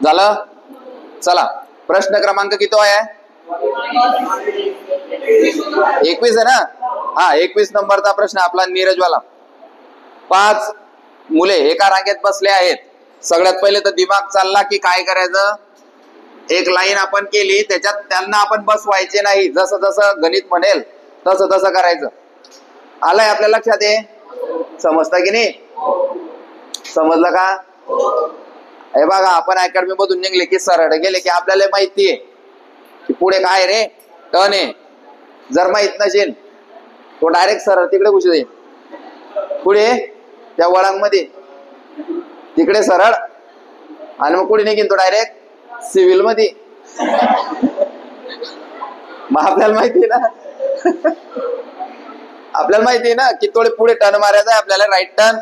झालं. चला प्रश्न क्रमांक किती आहे? 21 आहे ना. हा 21 नंबरचा प्रश्न आपला नीरजवाला. 5 मुले एका रांगेत बसले आहेत. सगळ्यात पहिले तर दिमाग चालला की काय करायचं, एक लाईन आपण केली त्याच्यात त्यांना आपण बसवायचे नाही, जसं जसं गणित म्हणेल तसं तसं करायचं. आलंय आपल्या लक्षात? आहे समजतं की नाही? समजलं का? हे बघा आपण अकॅडमी मधून निघले की सरळ गेले की आपल्याला माहितीये की पुढे काय रे टर्न आहे. जर माहित नसेल तो डायरेक्ट सरळ तिकडे घुसू दे, पुढे त्या वळांमध्ये तिकडे सरळ, आणि मग पुढे निघीन तो डायरेक्ट सिव्हिल मध्ये. मग आपल्याला माहिती आहे ना, आपल्याला माहिती आहे ना की थोडे पुढे टर्न मारायचा आहे आपल्याला, राईट टर्न.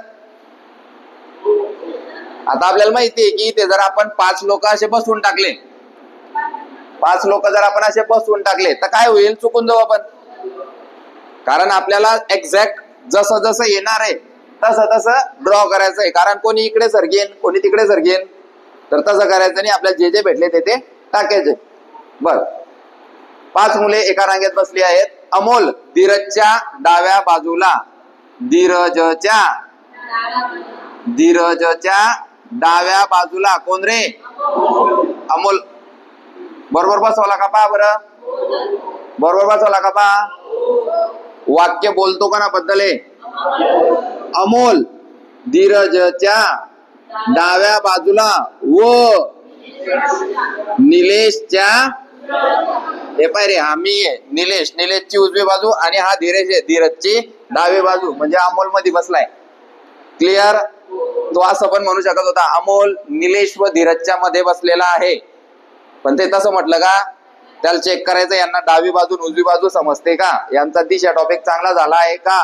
आता आपल्याला माहिती आहे की ते जर आपण 5 लोक असे बसवून टाकले, 5 लोक जर आपण असे बसवून टाकले तर काय होईल, चुकून जाऊ आपण. कारण आपल्याला एक्झॅक्ट जसं जसं येणार आहे तसं तसं ड्रॉ करायचं आहे. कारण कोणी इकडे सरकेन कोणी तिकडे सरकेन, तर तसं करायचं नाही. आपल्याला जे जे भेटले ते टाकायचे. बर, 5 मुले एका रांगेत बसली आहेत. अमोल धीरजच्या डाव्या बाजूला, धीरजच्या डाव्या बाजूला. कोण रे? अमोल. बरोबर बसवला का पहा बरं, बरोबर बसवला का पहा. वाक्य बोलतो का ना बद्दल आहे. अमोल धीरजच्या डाव्या बाजूला व निलेशच्या, हे पाय रे, हा मी आहे निलेश, निलेशची उजवी बाजू आणि हा धीरज आहे धीरजची डावी बाजू, म्हणजे अमोल मध्ये बसलाय. क्लिअर? तो असं पण म्हणू शकत होता अमोल निलेश व धीरजच्या मध्ये बसलेला आहे, पण ते तसं म्हटलं का? त्याला चेक करायचं यांना डावी बाजू उजवी बाजू समजते का, यांचा दिशा टॉपिक चांगला झाला आहे का.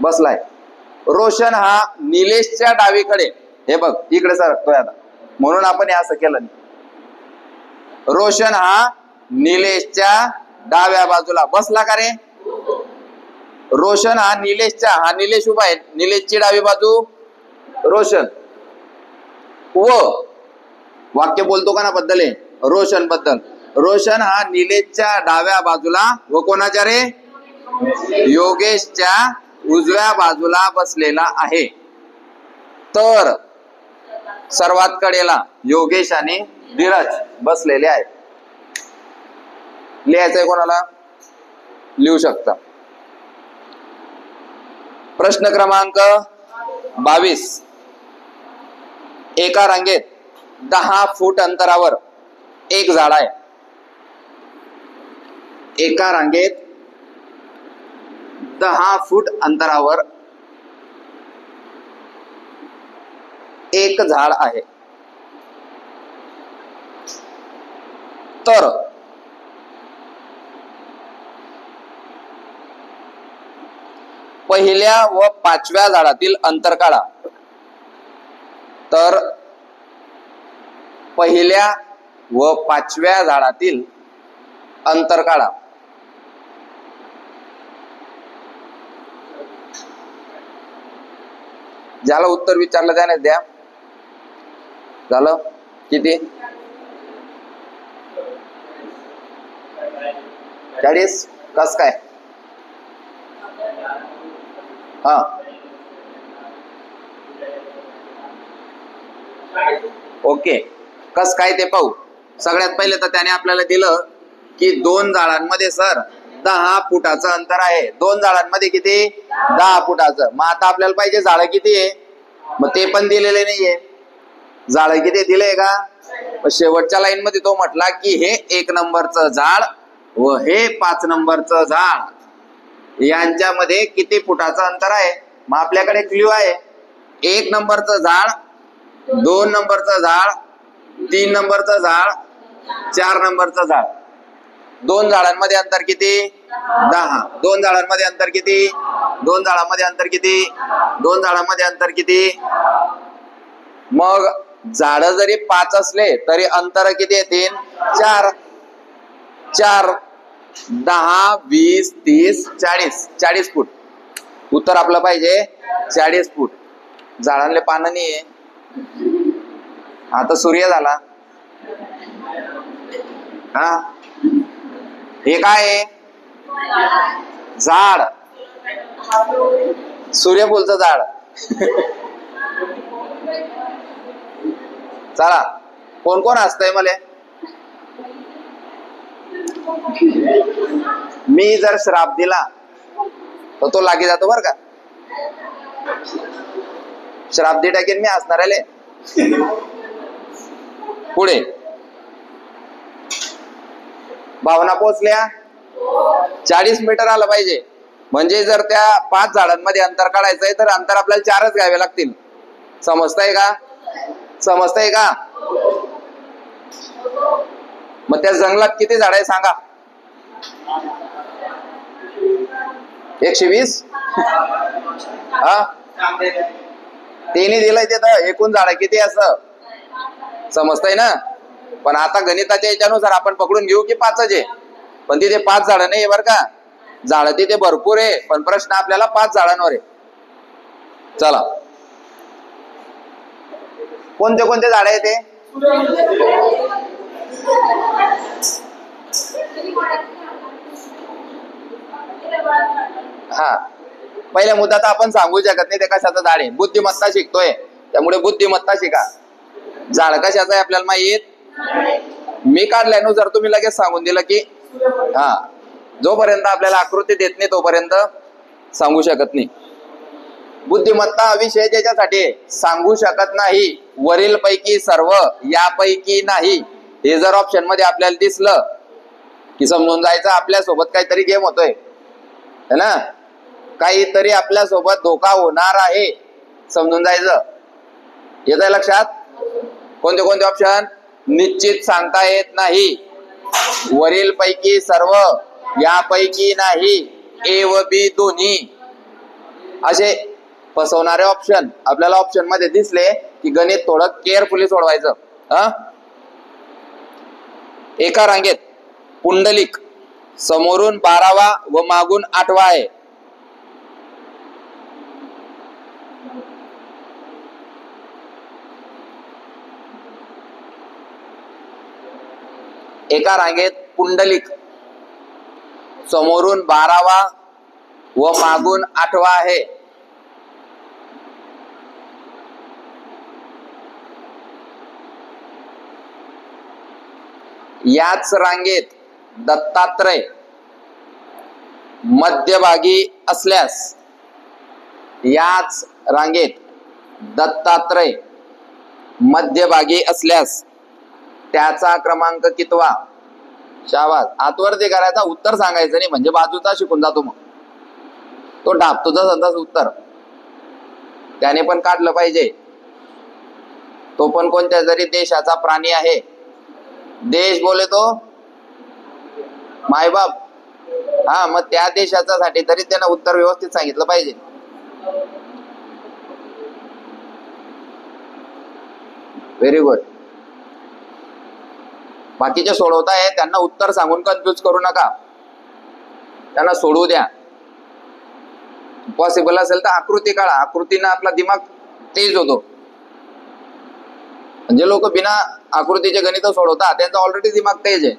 बसलाय. रोशन हा निलेशच्या डावीकडे, हे बघ इकडे सरकतोय आता, म्हणून आपण हे असं केलं. रोशन हा निलेशच्या डाव्या बाजूला बसला का रे. रोशन हा निलेशच्या, हा निलेश उभा आहे, निलेशची डावी बाजू रोशन. व वाक्य बोलतो का ना बद्दल आहे, रोशन बद्दल. रोशन हा निलेशच्या डाव्या बाजूला व कोणाच्या रे, योगेशच्या उजव्या बाजूला बसलेला आहे. तर सर्वात कडेला योगेश आणि धीरज बसलेले आहेत. लिहायचंय कोणाला? लिहू शकता. प्रश्न क्रमांक 22. एका रांगेत 10 फूट अंतरावर एक झाड आहे. एका रांगेत 10 फूट अंतरावर एक झाड आहे. तर पहिल्या व 5व्या झाडातील अंतर काढा. तर पहिल्या व 5व्या झाडातील अंतर काढा. ज्याला उत्तर विचारलं त्याने द्या. झालं किती? 40. कस काय? हा ओके, कस काय ते पाहू. सगळ्यात पहिले तर त्याने आपल्याला दिलं की 2 झाडांमध्ये सर 10 फुटाचं अंतर आहे. 2 झाडांमध्ये किती? 10 फुटाचं. मग आता आपल्याला पाहिजे झाड किती आहे, मग ते पण दिलेले नाहीये. झाड किती दिलंय का? शेवटच्या लाईन मध्ये तो म्हटला की हे 1 नंबरचं झाड व हे 5 नंबरचं झाड यांच्यामध्ये किती फुटाचं अंतर आहे. मग आपल्याकडे क्ल्यू आहे. 1 नंबरचं झाड, 2 नंबरचं झाड, 3 नंबरचं झाड, 4 नंबरचं झाड. 2 झाडांमध्ये अंतर किती? 10. 2 झाडांमध्ये अंतर किती? 2 झाडांमध्ये अंतर किती? 2 झाडांमध्ये अंतर किती? मग झाड जरी 5 असले तरी अंतर किती येतील? 4. 4 10 20 30 40 40 फूट. उत्तर आपलं पाहिजे 40 फूट. झाडांले पानं नाही आहे. आता सूर्य झाला. हा, हे काय आहे? झाड. सूर्यफूलचं झाड. चला, कोण कोण हसतंय मला? मी जर श्राप दिला तर तो लागी जातो बर का. श्राप दे टाकेन मी हसणाऱ्याले. पुढे भावना पोचल्या. 40 मीटर आलं पाहिजे. म्हणजे जर त्या 5 झाडांमध्ये अंतर काढायचंय तर अंतर आपल्याला 4च घ्यावे लागतील. समजतंय का? समजतंय का? मग त्या जंगलात किती झाड आहे सांगा? 120. हा, तिने दिलंय ते तर एकूण झाड किती असं समजतंय ना. पण आता गणिताच्या याच्यानुसार आपण पकडून घेऊ की 5च आहे. पण तिथे 5 झाडं नाही बरं का. झाड तिथे भरपूर आहे, पण प्रश्न आपल्याला 5 झाडांवर आहे. चला, कोणते कोणते झाड आहे ते? हा, पहिल्या मुद्दा तर आपण सांगू शकत नाही ते कशाचं झाड आहे. बुद्धिमत्ता शिकतोय त्यामुळे बुद्धिमत्ता शिका. झाड कशाचं आहे आपल्याला माहित. मी काढल्यानुसार तुम्ही लगेच सांगून दिलं की हा. जोपर्यंत आपल्याला आकृती देत नाही तोपर्यंत सांगू शकत नाही. बुद्धिमत्ता विषय ज्याच्यासाठी सांगू शकत नाही, वरील पैकी सर्व, यापैकी नाही, हे जर ऑप्शन मध्ये आपल्याला दिसलं की समजून जायचं आपल्यासोबत काहीतरी गेम होतोय है ना. काहीतरी आपल्यासोबत धोका होणार आहे, समजून जायचं. येतंय लक्षात? कोणते कोणते ऑप्शन? निश्चित सांगता येत नाही, वरील पैकी सर्व, यापैकी नाही, ए व बी दोन्ही. असे फसवणारे ऑप्शन आपल्याला ऑप्शन मध्ये दिसले की गणित थोडं केअरफुली सोडवायचं. हा, एका रांगेत पुंडलिक समोरून 12वा व मागून 8वा आहे. एका रांगेत पुंडलिक समोरून 12वा व मागून 8वा आहे. याच रांगेत दत्तात्रय मध्यभागी असल्यास, याच रांगेत दत्तात्रय मध्यभागी असल्यास त्याचा क्रमांक कितवा? शाबास. आतवरती करायचा, उत्तर सांगायचं नाही, म्हणजे बाजूचा शिकून जातो. मग तो ढापतो तसं उत्तर त्याने पण काढलं पाहिजे. तो पण कोणत्या जरी देशाचा प्राणी आहे. देश बोले तो मायबाप. हा, मग त्या देशाच्या साठी तरी त्यानं उत्तर व्यवस्थित सांगितलं पाहिजे. Very good. बाकीचे सोडवताय त्यांना उत्तर सांगून कन्फ्युज करू नका, त्यांना सोडू द्या. पॉसिबल असेल तर आकृती काढा, आकृतीनं आपला दिमाग तेज होतो. म्हणजे लोक बिना आकृतीचे गणित सोडवतात त्यांचा ऑलरेडी दिमाग तेज आहे.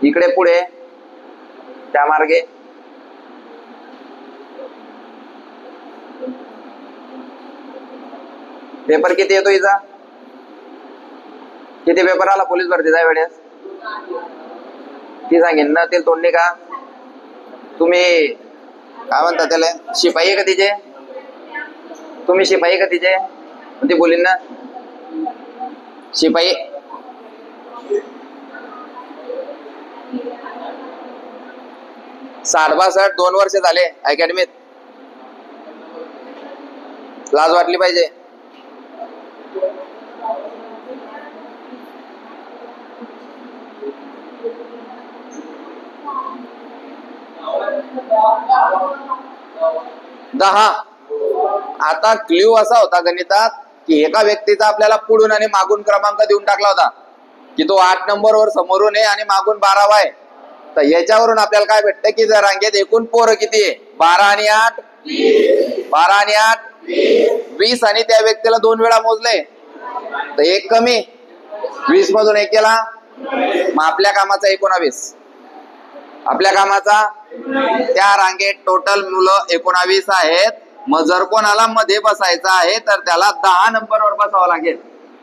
इकडे पुढे त्या मार्गे पेपर किती येतो हिचा? किती पेपर आला पोलीस भरतीचा वेळेस? ती सांगेन ना ते तोंडणी का. तुम्ही काय म्हणता त्याला, शिपाई का तिचे? तुम्ही शिपाई का तिचे? ती बोलीन ना शिपाई. साठ 2 वर्ष झाले अकॅडमीत. लाज वाटली पाहिजे. दहा आता क्ल्यू असा होता गणितात की एका व्यक्तीचा आपल्याला पुढून आणि मागून क्रमांक देऊन टाकला होता की तो 8 नंबरवर समोरून आहे आणि मागून 12 आहे. तर याच्यावरून आपल्याला काय भेटतं की जर रांगेत एकूण पोरं किती आहे, 12 आणि 8 12 आणि 8 20 आणि त्या व्यक्तीला 2 वेळा मोजले तर एक कमी, 20 मधून एक केला, मग आपल्या कामाचा 19. आपल्या कामाचा त्या रांगेत टोटल मुलं 19 आहेत. मग जर कोणाला मध्ये बसायचं आहे तर त्याला 10 नंबरवर बसावं लागेल.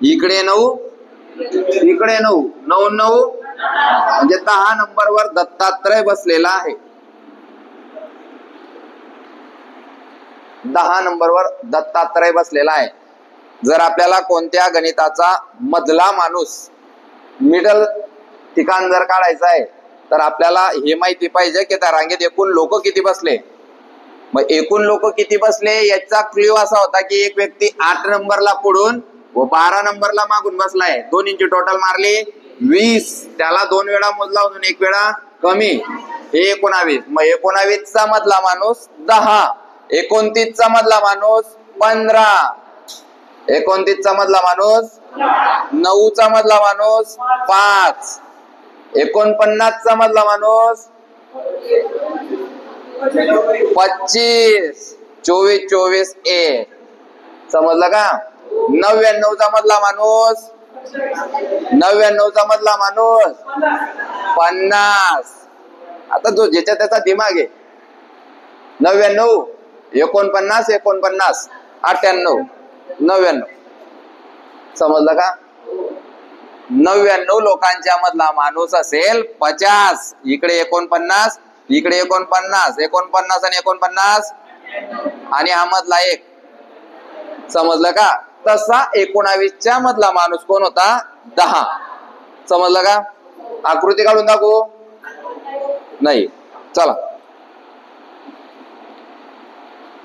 इकडे 9 इकडे 9 9 9 म्हणजे 10 नंबरवर दत्तात्रय बसलेला आहे. 10 नंबरवर दत्तात्रय बसलेला आहे. जर आपल्याला कोणत्या गणिताचा मधला माणूस मिडल ठिकाण जर काढायचं आहे तर आपल्याला हे माहिती पाहिजे की त्या रांगेत एकूण लोक किती बसले. मग एकूण लोक किती बसले याचा क्ल्यू असा होता की एक व्यक्ती 8 नंबरला पुढून व 12 नंबरला मागून बसलाय. दोन्हींची टोटल मारली 20, त्याला 2 वेळा मोजला अजून 1 वेळा कमी, हे 19. मग 19 चा मधला माणूस 10, 29 चा मधला माणूस 15, 29 चा मधला माणूस 9 चा मधला माणूस 5, 49 चा मधला माणूस 25, 24 24 1. समजलं का? 99 चा मधला माणूस 99 चा मधला माणूस 50. आता जो ज्याच्या त्याचा दिमाग आहे. 99 49 49 98 99. समजलं का? 99 लोकांच्या मधला माणूस असेल 50. इकडे 49 इकडे 49 49 आणि 49 आणि हा मधला 1. समजलं का? तसा 19 च्या मधला माणूस कोण होता? 10. समजलं का? आकृती काढून दाखवू? नाही. चला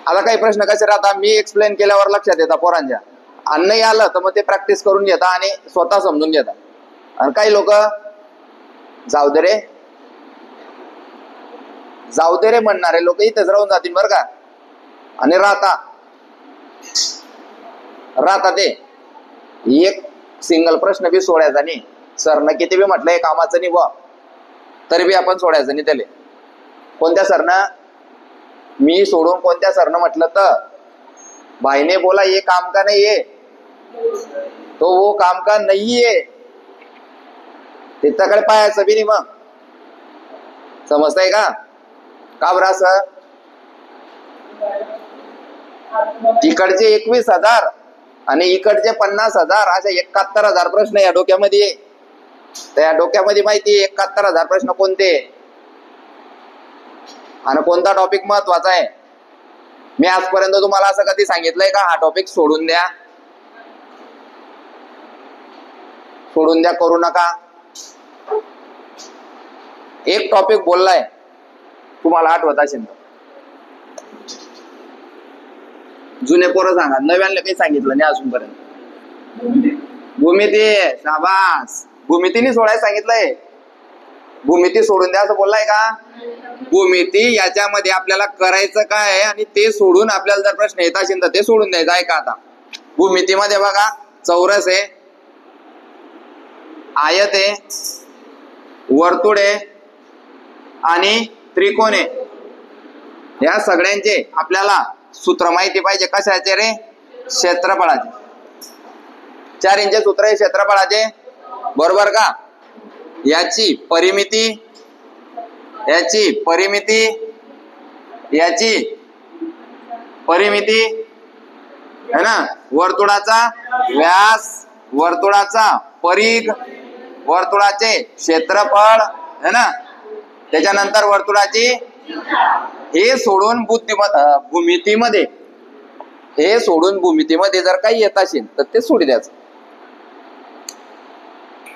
आता काही प्रश्न कसे राहता मी एक्सप्लेन केल्यावर लक्षात येतात पोरांच्या. आणि नाही आलं तर मग ते प्रॅक्टिस करून घेता आणि स्वतः समजून घेता. आणि काही लोक जाऊ दे रे म्हणणारे लोक इथेच राहून जातील बरं का. आणि राहता ते एक सिंगल प्रश्न बी सोडायचा नाही. सरनं किती बी म्हटलंय कामाचं नाही बुवा तरी बी आपण सोडायचं नाही त्याले. कोणत्या सरनं? मी सोडून कोणत्या सरनं म्हटलं तर भाईने बोला ये काम का नहीं है तो वो काम का नहीं है, त्याच्याकडे पाहायचं बी नाही. मग समजताय का? का बरं असं? तिकडचे 21,000 आणि इकडचे 50,000 असे 71,000 प्रश्न या डोक्यामध्ये. त्या डोक्यामध्ये माहिती 71,000 प्रश्न कोणते आणि कोणता टॉपिक महत्वाचा आहे. मी आजपर्यंत तुम्हाला असं कधी सांगितलंय का हा टॉपिक सोडून द्या करू नका? एक टॉपिक बोललाय तुम्हाला आठवत असेल तर. जुने पोरं सांगा, नव्याने काही सांगितलं नाही अजूनपर्यंत. भूमिती. शाबास. भूमितीने सोडायला सांगितलंय. भूमिती सोडून द्या असं बोललाय का? भूमिती याच्यामध्ये आपल्याला करायचं काय आहे आणि ते सोडून आपल्याला जर प्रश्न येत असेल तर ते सोडून द्यायचं आहे का? आता भूमितीमध्ये बघा चौरस आहे, आयत आहे, वर्तुळ आहे आणि त्रिकोण आहे. या सगळ्यांचे आपल्याला सूत्र माहिती पाहिजे. कशाचे रे? क्षेत्रफळाचे. 4 इंच सूत्र आहे क्षेत्रफळाचे, बरोबर का? याची परिमिती है ना, वर्तुळाचा व्यास, वर्तुळाचा परिघ, वर्तुळाचे क्षेत्रफळ है ना, त्याच्यानंतर वर्तुळाची. हे सोडून भूमितीमध्ये जर काही येत असेल तर ते सोडी द्यायचं.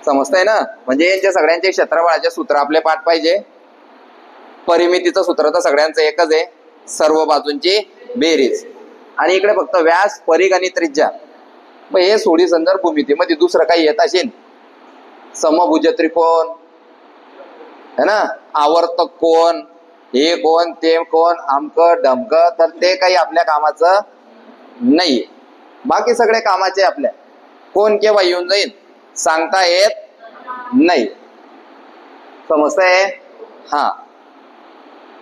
समजतंय ना? म्हणजे यांच्या सगळ्यांचे क्षेत्रफळाचे सूत्र आपले पाठ पाहिजे. परिमितीचं सूत्र तर सगळ्यांचं एकच आहे, सर्व बाजूंची बेरीज. आणि इकडे फक्त व्यास, परिघ आणि त्रिज्या. मग हे सोडी संदर्भ भूमितीमध्ये दुसरं काही येत असेल, समभुज त्रिकोण है ना, आवर्तक कोण, हे कोण ते कोण, आमक डमक, तर ते काही आपल्या कामाचं नाही, बाकी सगळे कामाचे आपल्या. कोण केव्हा येऊन जाईल सांगता येत नाही. समजतंय? हा.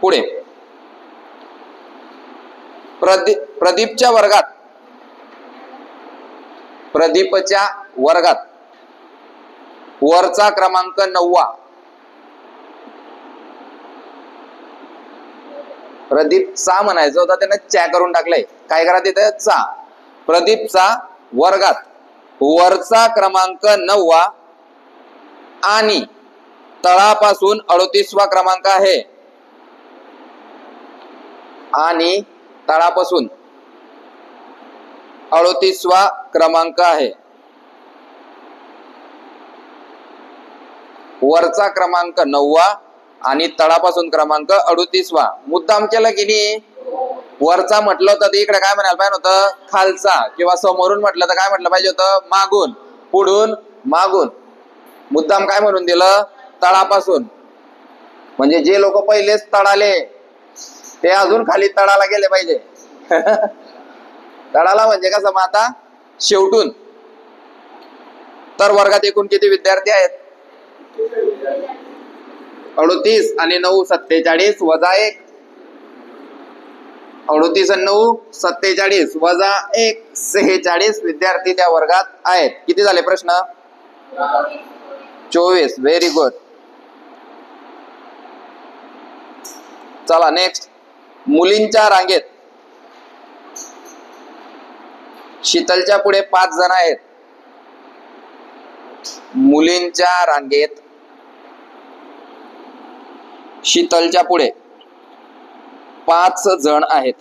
पुढे प्रदीपच्या वर्गात वरचा क्रमांक 9. प्रदीप चा म्हणायचं होता, त्याने च्या करून टाकलंय. काय करा तिथे चा. प्रदीपचा वर्गात वरचा क्रमांक 9 आणि तळापासून 38वा क्रमांक आहे. आणि तळापासून 38वा क्रमांक आहे. वरचा क्रमांक 9 आणि तळापासून क्रमांक 38वा. मुद्दाम केलं की नाही? वरचा म्हटलं होतं तर इकडे काय म्हणायला पाहिजे होतं? खालचा. किंवा समोरून म्हटलं तर काय म्हटलं पाहिजे होतं? मागून. पुढून, मागून. मुद्दाम काय म्हणून दिलं? तळापासून. म्हणजे जे लोक पहिलेच तळाले ते अजून खाली तळाला गेले पाहिजे. तळाला म्हणजे कसं? मग आता शेवटून. तर वर्गात एकूण किती विद्यार्थी आहेत? 38 आणि 9 47 वजा 1. 38 आणि 9 47 वजा 1 46 विद्यार्थी त्या वर्गात आहेत. किती झाले प्रश्न? 24. Very good. चला नेक्स्ट. मुलींच्या रांगेत शीतलच्या पुढे 5 जण आहेत. मुलींच्या रांगेत शीतलच्या पुढे 5 जण आहेत.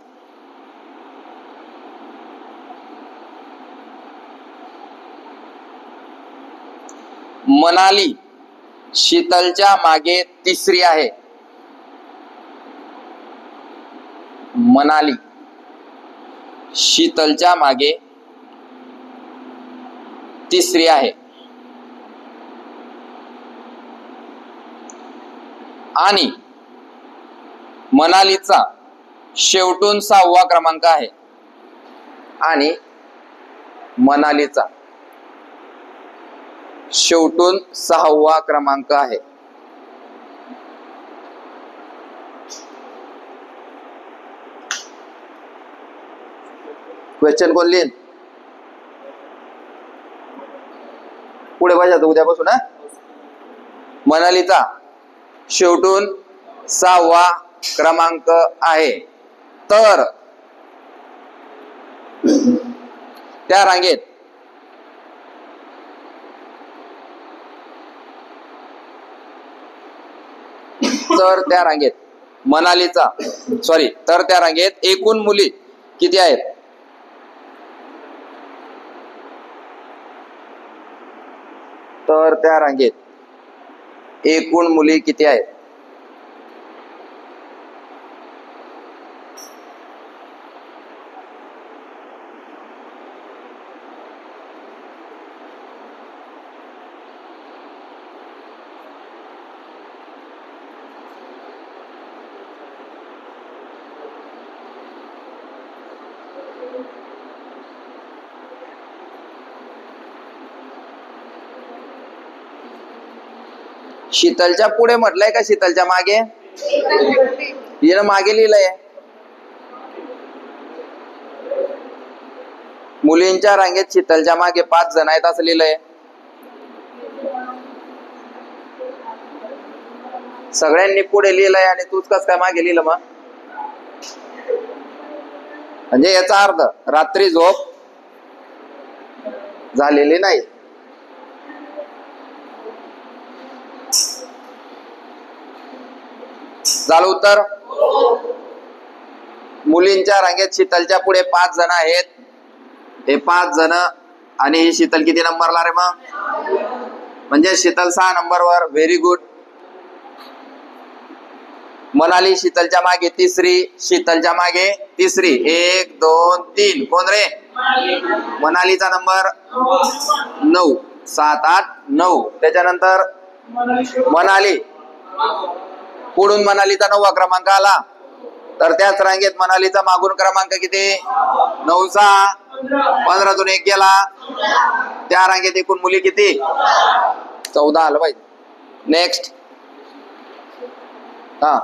मनाली शीतलच्या मागे 3री आहे. मनाली शीतलच्या मागे 3री आहे. आणि मनालीचा शेवटून 6वा क्रमांक आहे. आणि मनालीचा शेवटून 6वा क्रमांक आहे. क्वेश्चन कोण लिहिन? पुढे बघायचं उद्यापासून. मनालीचा शेवटून 6वा क्रमांक आहे. तर त्या रांगेत तर त्या रांगेत एकूण मुली किती आहेत? तर त्या रांगेत एकूण मुली किती आहेत? शीतलच्या पुढे म्हटलंय का शीतलच्या मागे? हिनं मागे लिहिलंय. मुलींच्या रांगेत शीतलच्या मागे 5 जण आहेत असं लिहिलंय. सगळ्यांनी पुढे लिहिलंय आणि तूच कस काय मागे लिहिलं? मग म्हणजे याचा अर्थ रात्री झोप झालेली नाही. झालं उत्तर? मुलींच्या रांगेत शीतलच्या पुढे 5 जण आहेत. हे 5 जण आणि ही शीतल किती नंबरला रे? मग म्हणजे शीतल 6 नंबरवर. Very good. मनाली शीतलच्या मागे 3री. शीतलच्या मागे 3री. 1 2 3. कोण रे? मनालीचा नंबर 9. 7 8 9. त्याच्यानंतर मनाली. पुढून मनालीचा 9वा क्रमांक आला. तर त्याच रांगेत मनालीचा मागून क्रमांक किती 9चा 15तून 1 गेला त्या रांगेत एकूण मुली किती 14 आलं पाहिजे नेक्स्ट हा